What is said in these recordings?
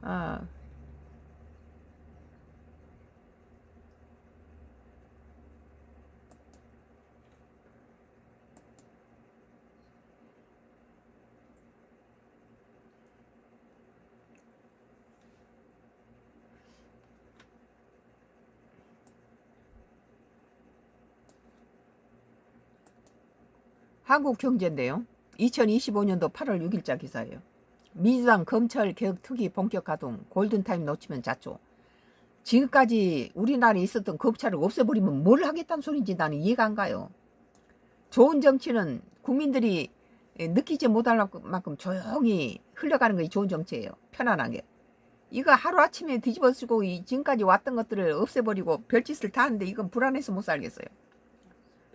아, 한국경제인데요. 2025년도 8월 6일자 기사예요. 민주당 검찰 개혁 특위 본격 가동. 골든타임 놓치면 자초. 지금까지 우리나라에 있었던 검찰을 없애버리면 뭘 하겠다는 소리인지 나는 이해가 안 가요. 좋은 정치는 국민들이 느끼지 못할 만큼 조용히 흘러가는 것이 좋은 정치예요. 편안하게. 이거 하루아침에 뒤집어쓰고 지금까지 왔던 것들을 없애버리고 별짓을 다 하는데 이건 불안해서 못 살겠어요.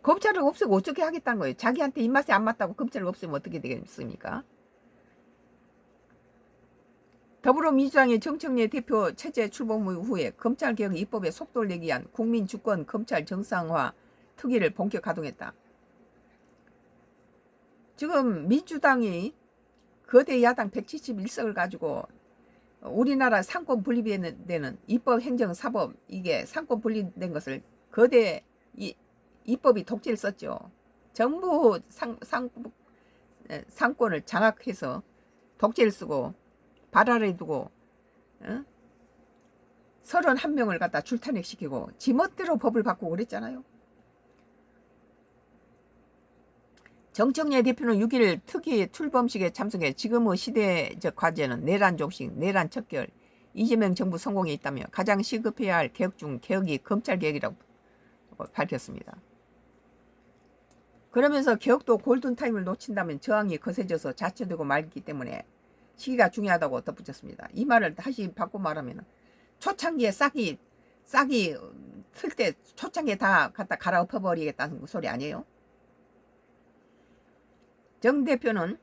검찰을 없애고 어떻게 하겠다는 거예요. 자기한테 입맛에 안 맞다고 검찰을 없애면 어떻게 되겠습니까? 더불어민주당의 정청래 대표 체제 출범 후에 검찰개혁 입법에 속도를 내기 위한 국민주권 검찰 정상화 특위를 본격 가동했다. 지금 민주당이 거대 야당 171석을 가지고 우리나라 상권 분립되는 입법, 행정, 사법 이게 상권 분립된 것을 거대 입법이 독재를 썼죠. 정부 상권을 장악해서 독재를 쓰고 발 아래 두고 31명을 갖다 줄탄핵시키고 지멋대로 법을 바꾸고 그랬잖아요. 정청래 대표는 6일 특위 출범식에 참석해 지금의 시대적 과제는 내란 족식, 내란 척결, 이재명 정부 성공에 있다며 가장 시급해야 할 개혁 중 개혁이 검찰개혁이라고 밝혔습니다. 그러면서 개혁도 골든타임을 놓친다면 저항이 거세져서 자초되고 말기 때문에 시기가 중요하다고 덧붙였습니다. 이 말을 다시 바꿔 말하면 초창기에 싹이 틀 때 초창기에 다 갖다 갈아엎어버리겠다는 소리 아니에요? 정 대표는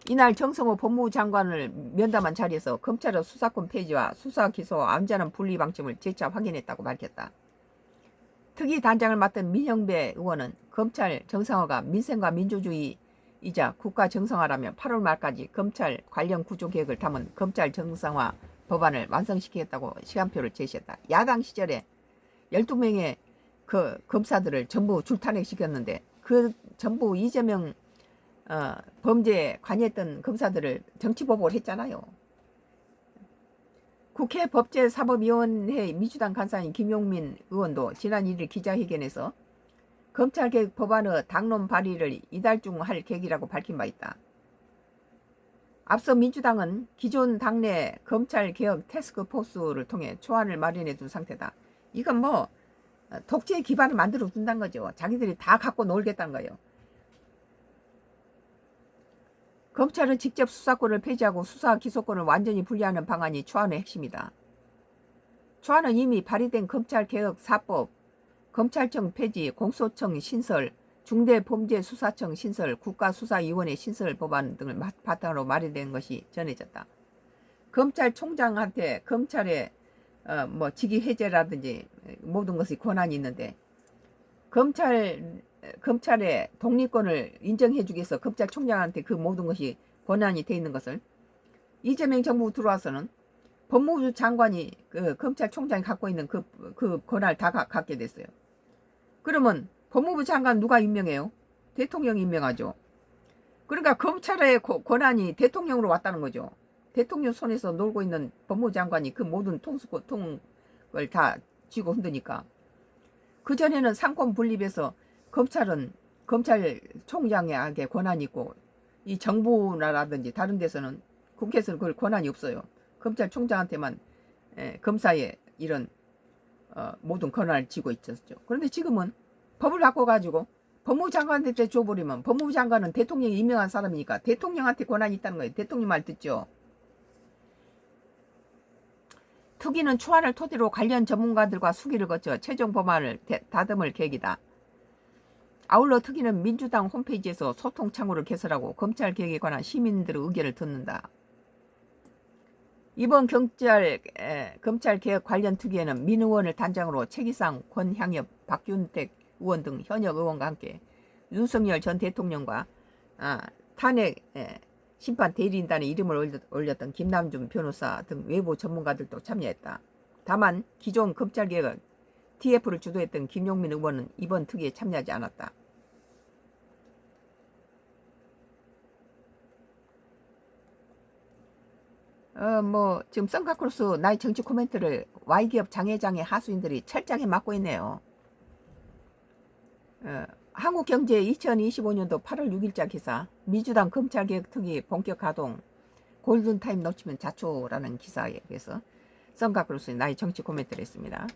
이날 정성호 법무부 장관을 면담한 자리에서 검찰의 수사권 폐지와 수사 기소 안전한 분리 방침을 재차 확인했다고 밝혔다. 특위 단장을 맡은 민형배 의원은 검찰 정상화가 민생과 민주주의이자 국가 정상화라며 8월 말까지 검찰 관련 구조 계획을 담은 검찰 정상화 법안을 완성시키겠다고 시간표를 제시했다. 야당 시절에 12명의 그 검사들을 전부 줄탄핵시켰는데 그 전부 이재명 범죄에 관여했던 검사들을 정치보복을 했잖아요. 국회 법제사법위원회 민주당 간사인 김용민 의원도 지난 1일 기자회견에서 검찰개혁 법안의 당론 발의를 이달 중 할 계획이라고 밝힌 바 있다. 앞서 민주당은 기존 당내 검찰개혁 태스크포스를 통해 초안을 마련해 둔 상태다. 이건 뭐 독재의 기반을 만들어 둔다는 거죠. 자기들이 다 갖고 놀겠다는 거예요. 검찰은 직접 수사권을 폐지하고 수사 기소권을 완전히 분리하는 방안이 초안의 핵심이다. 초안은 이미 발의된 검찰개혁4법, 검찰청 폐지, 공소청 신설, 중대범죄수사청 신설, 국가수사위원회 신설 법안 등을 바탕으로 마련된 것이 전해졌다. 검찰총장한테 검찰의 뭐 직위 해제라든지 모든 것이 권한이 있는데 검찰의 독립권을 인정해주기 위해서 검찰총장한테 그 모든 것이 권한이 돼 있는 것을 이재명 정부 들어와서는 법무부 장관이 그 검찰총장이 갖고 있는 그 권한을 다 갖게 됐어요. 그러면 법무부 장관 누가 임명해요? 대통령이 임명하죠. 그러니까 검찰의 권한이 대통령으로 왔다는 거죠. 대통령 손에서 놀고 있는 법무부 장관이 그 모든 통을 다 쥐고 흔드니까. 그전에는 상권 분립에서 검찰은 검찰총장에게 권한이 있고 이 정부라든지 다른 데서는 국회에서는 그걸 권한이 없어요. 검찰총장한테만 검사의 이런 모든 권한을 쥐고 있었죠. 그런데 지금은 법을 바꿔가지고 법무부 장관한테 줘버리면 법무부 장관은 대통령이 임명한 사람이니까 대통령한테 권한이 있다는 거예요. 대통령 말 듣죠. 특위는 초안을 토대로 관련 전문가들과 수기를 거쳐 최종 법안을 다듬을 계획이다. 아울러 특위는 민주당 홈페이지에서 소통 창구를 개설하고 검찰개혁에 관한 시민들의 의견을 듣는다. 이번 검찰개혁 관련 특위에는 민 의원을 단장으로 최기상, 권향엽, 박균택 의원 등 현역 의원과 함께 윤석열 전 대통령과 탄핵 심판 대리인단에 이름을 올렸던 김남준 변호사 등 외부 전문가들도 참여했다. 다만 기존 검찰개혁 TF를 주도했던 김용민 의원은 이번 특위에 참여하지 않았다. 지금 썬카크로스 나의 정치 코멘트를 Y기업 장회장의 하수인들이 철저하게 맡고 있네요. 한국경제 2025년도 8월 6일자 기사, 민주당 검찰개혁 특위 본격 가동, 골든타임 놓치면 자초라는 기사에 대해서 썬카크로스의 나의 정치 코멘트를 했습니다.